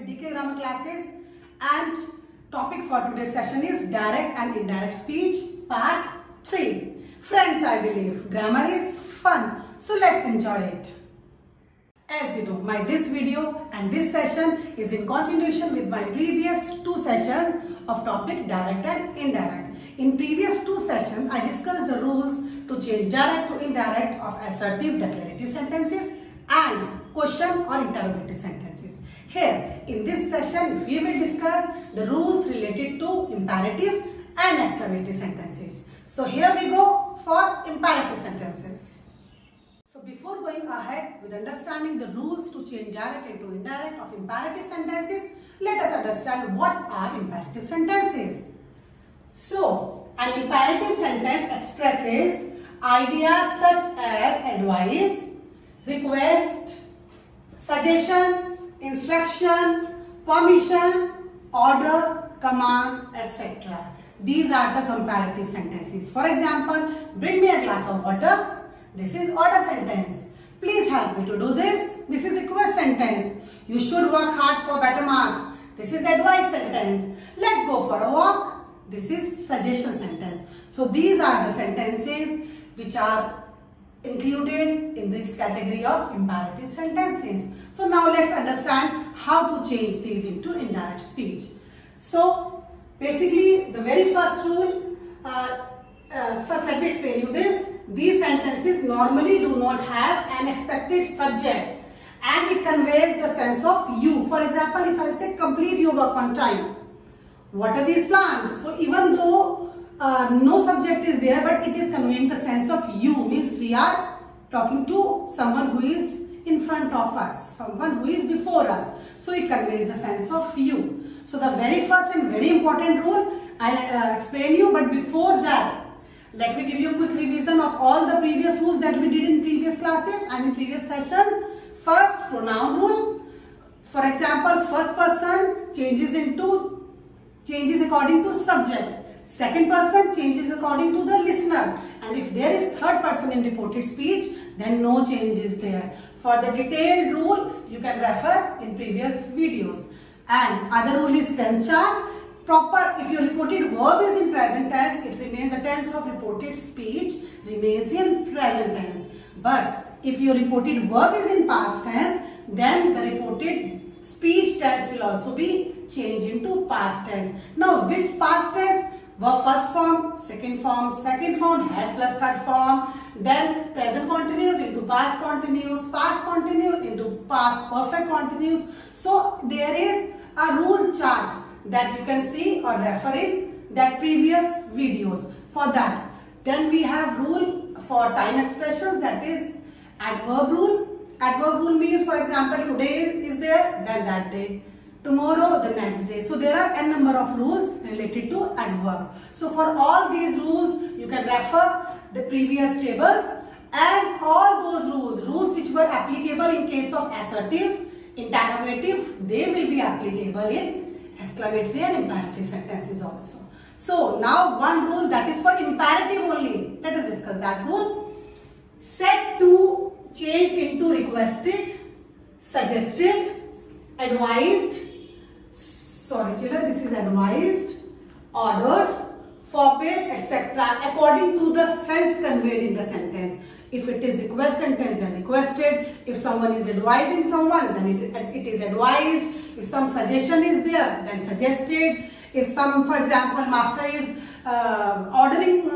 with DK Grammar classes, and topic for today's session is direct and indirect speech part 3. Friends, I believe grammar is fun, so let's enjoy it. As you know, this video and this session is in continuation with my previous 2 sessions of topic direct and indirect. In previous 2 sessions, I discussed the rules to change direct to indirect of assertive declarative sentences and question or interrogative sentences. Here, in this session, we will discuss the rules related to imperative and exclamative sentences. So here we go for imperative sentences. So before going ahead with understanding the rules to change direct into indirect of imperative sentences, let us understand what are imperative sentences. So, an imperative sentence expresses ideas such as advice, request, suggestion, instruction, permission, order, command, etc. These are the comparative sentences. For example, bring me a glass of water. This is order sentence. Please help me to do this. This is request sentence. You should work hard for better marks. This is advice sentence. Let's go for a walk. This is suggestion sentence. So these are the sentences which are included in this category of imperative sentences. So now let's understand how to change these into indirect speech. So basically the very first rule, first let me explain you this. These sentences normally do not have an expected subject and it conveys the sense of you. For example, if I say complete your work on time, what are these plans? So even though no subject is there, but it is conveying the sense of you, means we are talking to someone who is in front of us, someone who is before us. So it conveys the sense of you. So the very first and very important rule I'll explain you, but before that, let me give you a quick revision of all the previous rules that we did in previous classes and in previous session. First, pronoun rule. For example, first person changes according to subject. Second person changes according to the listener. And if there is third person in reported speech, then no change is there. For the detailed rule, you can refer in previous videos. And other rule is tense chart. Proper, if your reported verb is in present tense, it remains the tense of reported speech remains in present tense. But if your reported verb is in past tense, then the reported speech tense will also be changed into past tense. Now, which past tense? Verb first form, second form, had plus third form, then present continuous into past continuous into past perfect continuous. So there is a rule chart that you can see or refer in that previous videos for that. Then we have rule for time expressions, that is adverb rule. Adverb rule means, for example, today is there, then that day. Tomorrow, the next day. So there are n number of rules related to adverb. So for all these rules, you can refer the previous tables, and all those rules which were applicable in case of assertive, interrogative, they will be applicable in exclamatory and imperative sentences also. So now one rule that is for imperative only. Let us discuss that rule. Set to change into requested, suggested, advised, this is advised, ordered, forbade, etc. according to the sense conveyed in the sentence. If it is request sentence, then requested. If someone is advising someone, then it is advised. If some suggestion is there, then suggested. If some, for example, master is ordering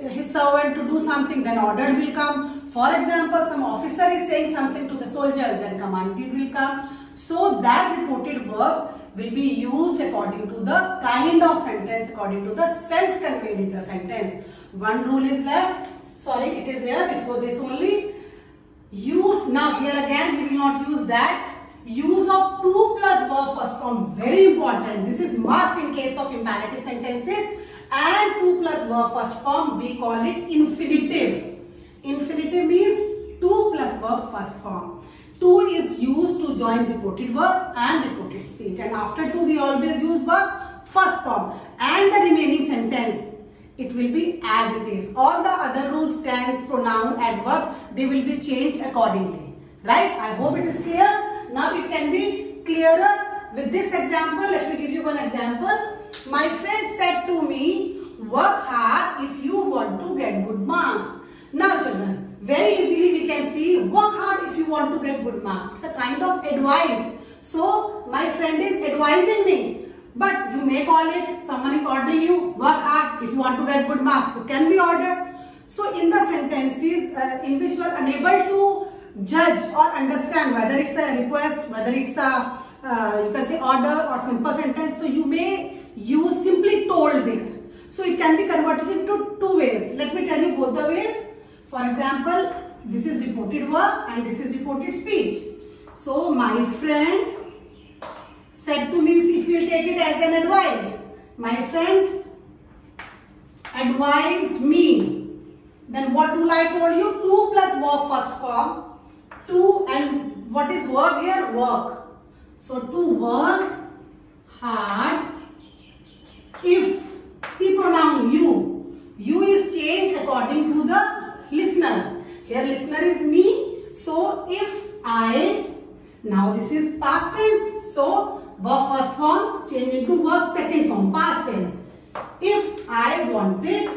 his servant to do something, then ordered will come. For example, some officer is saying something to the soldier, then commanded will come. So that reported verb will be used according to the kind of sentence, according to the sense conveyed in the sentence. One rule is left. Sorry, it is here before this only. Use, now here again we will not use that. Use of to plus verb first form, very important. This is must in case of imperative sentences. And to plus verb first form, we call it infinitive. Infinitive means to plus verb first form. To is used to join reported verb and reported speech. And after to, we always use verb first form. And the remaining sentence, it will be as it is. All the other rules, tense, pronoun, adverb, they will be changed accordingly. Right? I hope it is clear. Now it can be clearer with this example, let me give you one example. My friend said to me, work hard if you want to get good marks. Now children, very easily we can see work hard if you want to get good marks. It's a kind of advice. So my friend is advising me. But you may call it, someone is ordering you, work hard if you want to get good marks. It can be ordered. So in the sentences in which you are unable to judge or understand whether it's a request, whether it's a you can say order or simple sentence, so you may use simply told there. So it can be converted into two ways. Let me tell you both the ways. For example, this is reported work and this is reported speech. So my friend said to me, if we will take it as an advice, my friend advised me. Then what will I told you? 2 plus verb first form. 2 and what is verb here? Work. So to work hard if, see pronoun you. You is changed according to the listener. Here listener is me. So if I, now this is past tense. So verb first form change into verb second form, past tense. If I wanted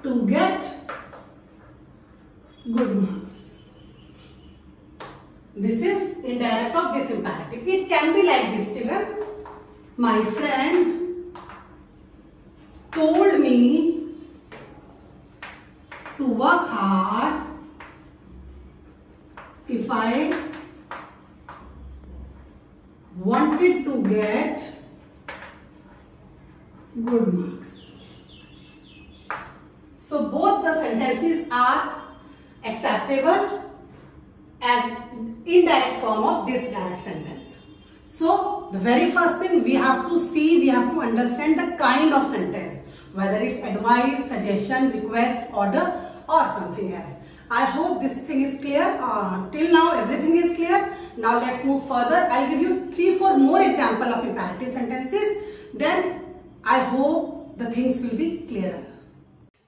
to get good marks. This is indirect of this imperative. It can be like this, children. My friend told me to work hard if I wanted to get good marks. So both the sentences are acceptable as indirect form of this direct sentence. So the very first thing we have to see, we have to understand the kind of sentence, whether it's advice, suggestion, request, order or something else. I hope this thing is clear. Till now everything is clear. Now let's move further. I'll give you 3-4 more examples of imperative sentences. Then I hope the things will be clearer.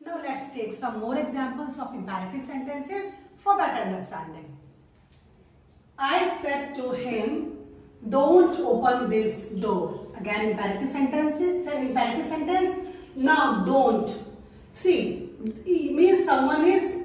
Now let's take some more examples of imperative sentences for better understanding. I said to him, don't open this door. Again imperative sentences, imperative sentence. Now don't. See, it means someone is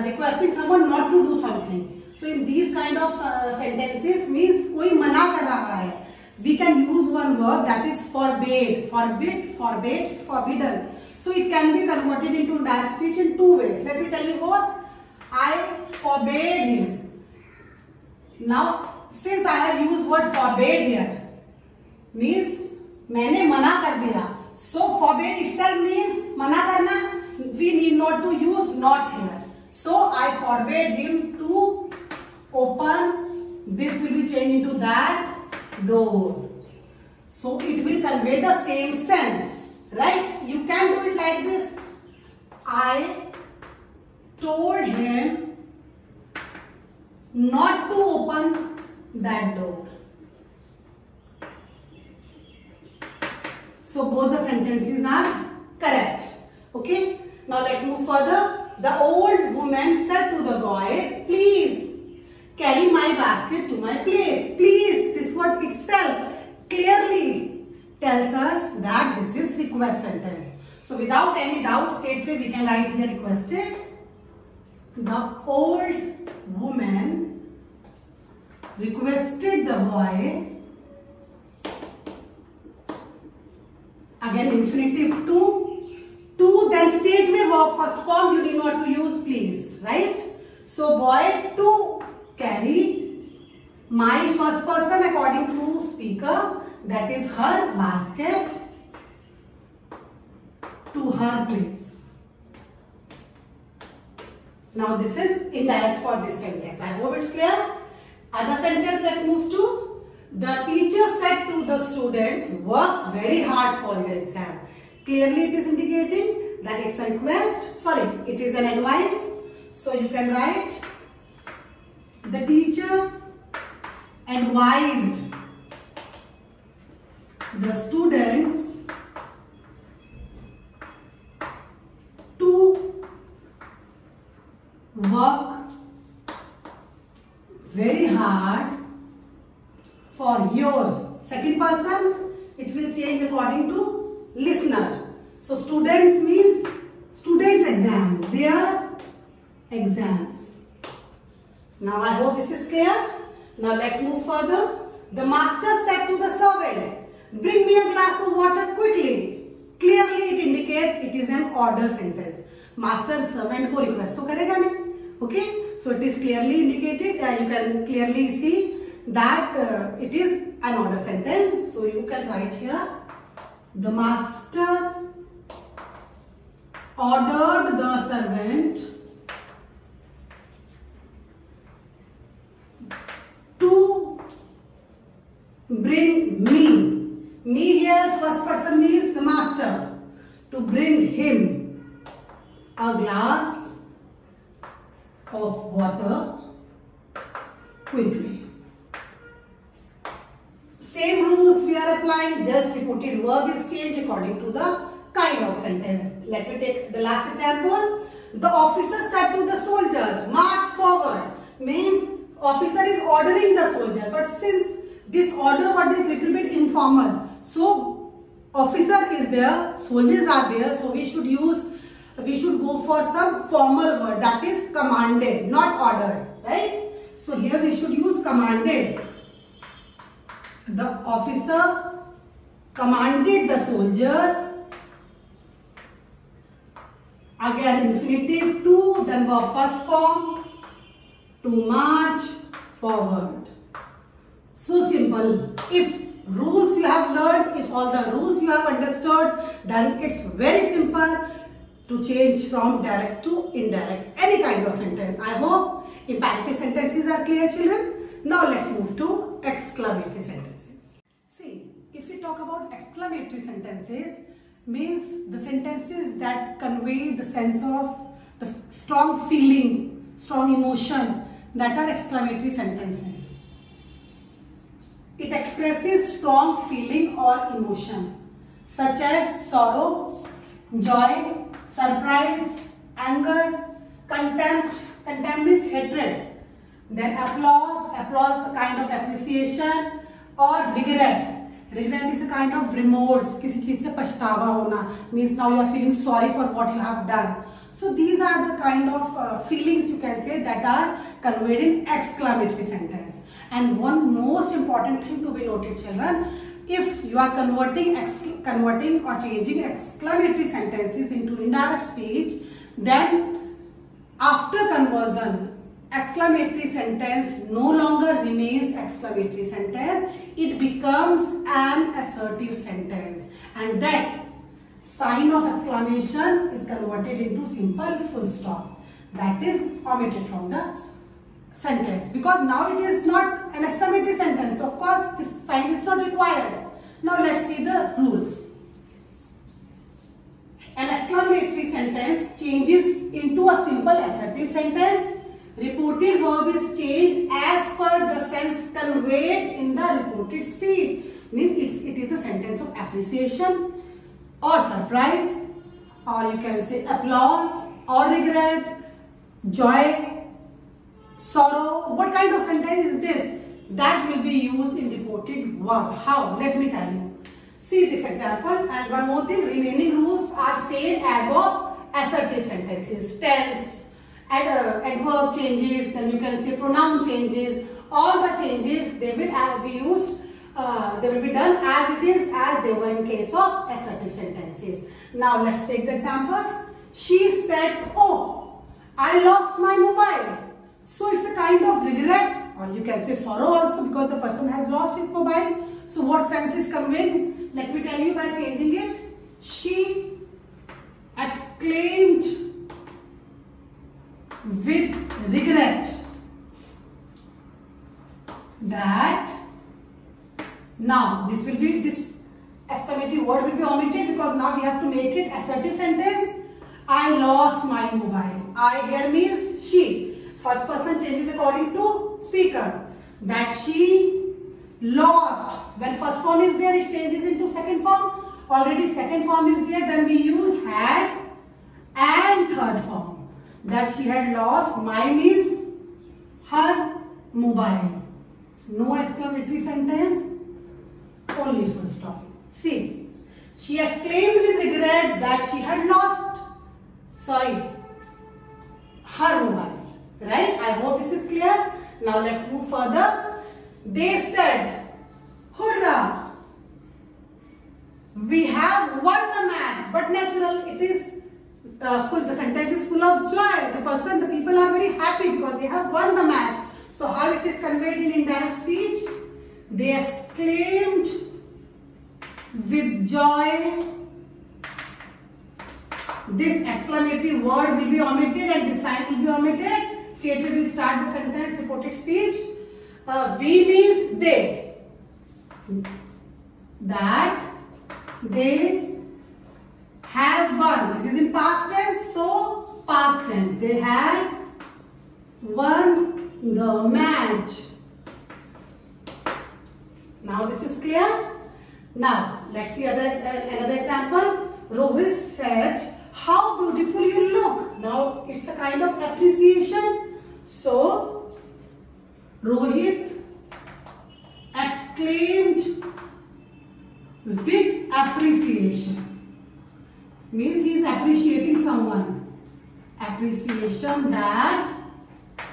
requesting someone not to do something. So in these kind of sentences means कोई मना कर रहा है. We can use one word that is forbade, forbid, forbade, forbidden. So it can be converted into direct speech in two ways. Let me tell you both. I forbade him. Now since I have used word forbade here, means मैंने मना कर दिया. So forbade itself means मना करना. We need not to use not here. So I forbade him to open. This will be changed into that door. So it will convey the same sense, right? You can do it like this. I told him not to open that door. So both the sentences are correct. Okay. Now let's move further. The old woman said to the boy, please carry my basket to my place. Please, this word itself clearly tells us that this is request sentence. So without any doubt, straightway we can write here requested. The old woman requested the boy. Again infinitive to. Then straightway verb first form, you need not to use please, right? So boy to carry my first person according to speaker, that is her basket, to her place. Now this is indirect for this sentence. I hope it's clear. Other sentence, let's move to. The teacher said to the students, work very hard for your exam. Clearly it is indicating that it's a request. Sorry, it is an advice. So you can write, the teacher advised the students to work very hard For your second person, it will change according to listener. So students means students exam, their exams. Now I hope this is clear. Now let's move further. The master said to the servant, bring me a glass of water quickly. Clearly it indicates it is an order sentence. Master servant को request तो करेगा नहीं. Okay, so it is clearly indicated. You can clearly see that it is an order sentence. So you can write here, the master ordered the servant to bring me. Me here, first person means the master. To bring him a glass of water quickly. Same rules we are applying, just repeated verb is changed according to the kind of sentence. Let me take the last example. The officer said to the soldiers, march forward. Means officer is ordering the soldier, but since this order word is little bit informal, so officer is there, soldiers are there, so we should go for some formal word, that is commanded, not ordered, right? So here we should use commanded. The officer commanded the soldiers. Again infinitive to, then verb first form, to march forward. So simple. If rules you have learned, if all the rules you have understood, then it's very simple to change from direct to indirect, any kind of sentence. I hope imperative sentences are clear, children. Now let's move to exclamatory sentences. See, if we talk about exclamatory sentences, means the sentences that convey the sense of the strong feeling, strong emotion, that are exclamatory sentences. It expresses strong feeling or emotion such as sorrow, joy, surprise, anger, contempt. Contempt is hatred. Then applause, a kind of appreciation, or regret. Regret is a kind of remorse, किसी चीज से पछतावा होना, means now you are feeling sorry for what you have done. So these are the kind of feelings you can say that are conveyed in exclamatory sentence. And one most important thing to be noted, children, if you are converting or changing exclamatory sentences into indirect speech, then after conversion, exclamatory sentence no longer remains exclamatory sentence, it becomes an assertive sentence, and that sign of exclamation is converted into simple full stop, that is omitted from the sentence, because now it is not an exclamatory sentence, so of course this sign is not required. Now let's see the rules. An exclamatory sentence changes into a simple assertive sentence. Reported verb is changed as per the sense conveyed in the reported speech. Means it is a sentence of appreciation or surprise, or you can say applause or regret, joy, sorrow. What kind of sentence is this? That will be used in reported verb. How? Let me tell you. See this example, and one more thing, remaining rules are same as of assertive sentences. Tense, adverb changes, then you can say pronoun changes. All the changes, they will be used, they will be done as it is, as they were in case of assertive sentences. Now let's take the examples. She said, oh, I lost my mobile. So it's a kind of regret, or you can say sorrow also, because the person has lost his mobile. So what sense is conveyed? Let me tell you by changing it. She exclaimed with regret that, now this exclamatory word will be omitted because now we have to make it assertive sentence. I lost my mobile. I here means she. First person changes according to speaker. That she lost. When first form is there, it changes into second form. Already second form is there, then we use had and third form. That she had lost, my means her mobile. No exclamatory sentence. Only full stop. See, she exclaimed with regret that she had lost, her mobile. Right? I hope this is clear. Now let's move further. They said, "Hurrah! We have won the match." But natural, it is full. The sentence is full of joy. The people are very happy because they have won the match. So how it is conveyed in indirect speech? They exclaimed with joy. This exclamatory word will be omitted and this sign will be omitted. Straight we will start the sentence, reported speech. We means they. That they have won. This is in past tense, so past tense. They had won the match. Now this is clear. Now let's see another example. Rohit said, "How beautiful you look." Now it's a kind of appreciation. So Rohit exclaimed with appreciation. Means he is appreciating someone. Appreciation that,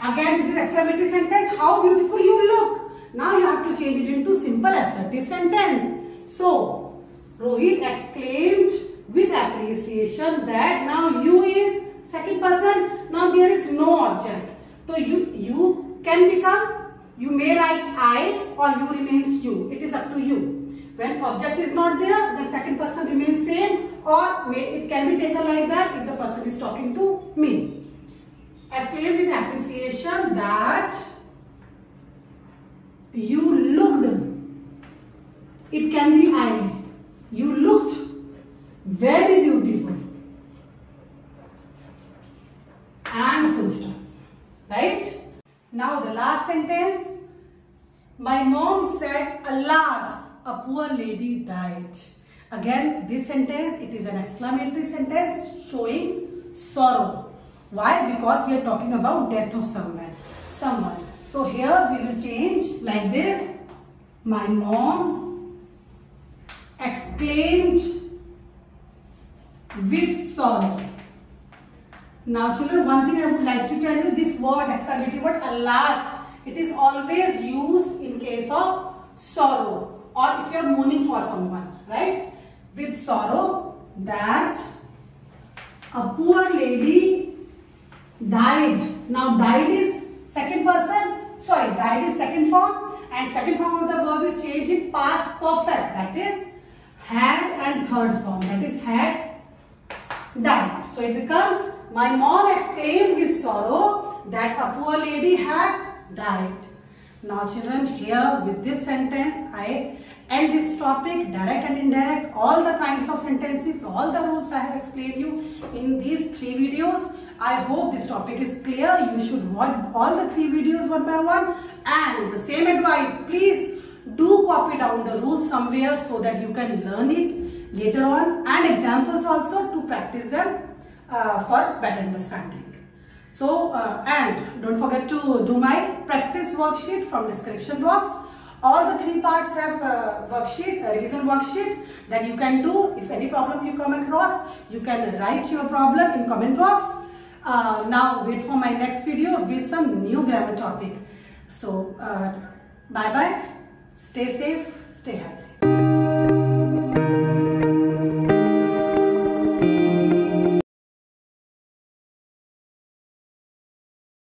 again this is exclamatory sentence. How beautiful you look. Now you have to change it into simple assertive sentence. So Rohit exclaimed with appreciation that, now you is second person. Now there is no object. So you can become, you may write I or you remains you. It is up to you. When object is not there, the second person remains same, or it can be taken like that if the person is talking to me. Exclaimed with appreciation that you looked. It can be I. You looked very beautiful. And full stop. Right? Now the last sentence. My mom said, "Alas, a poor lady died." Again, this sentence, it is an exclamatory sentence showing sorrow. Why? Because we are talking about death of someone. So here we will change like this. My mom exclaimed with sorrow. Now children, one thing I would like to tell you, this word, exclamatory word, alas, it is always used in case of sorrow or if you are mourning for someone, right? With sorrow that a poor lady died. Now died is second person, died is second form, and second form of the verb is changed in past perfect, that is had, and third form, that is had died. So it becomes, my mom exclaimed with sorrow that a poor lady had died. Now children, here with this sentence I end this topic, direct and indirect, all the kinds of sentences, all the rules I have explained you in these 3 videos. I hope this topic is clear. You should watch all the 3 videos one by one, and the same advice, please do copy down the rules somewhere so that you can learn it later on, and examples also to practice them for better understanding. So and don't forget to do my practice worksheet from description box. All the 3 parts have worksheet, revision worksheet that you can do. If any problem you come across, you can write your problem in comment box. Now wait for my next video with some new grammar topic. So bye bye, stay safe, stay happy.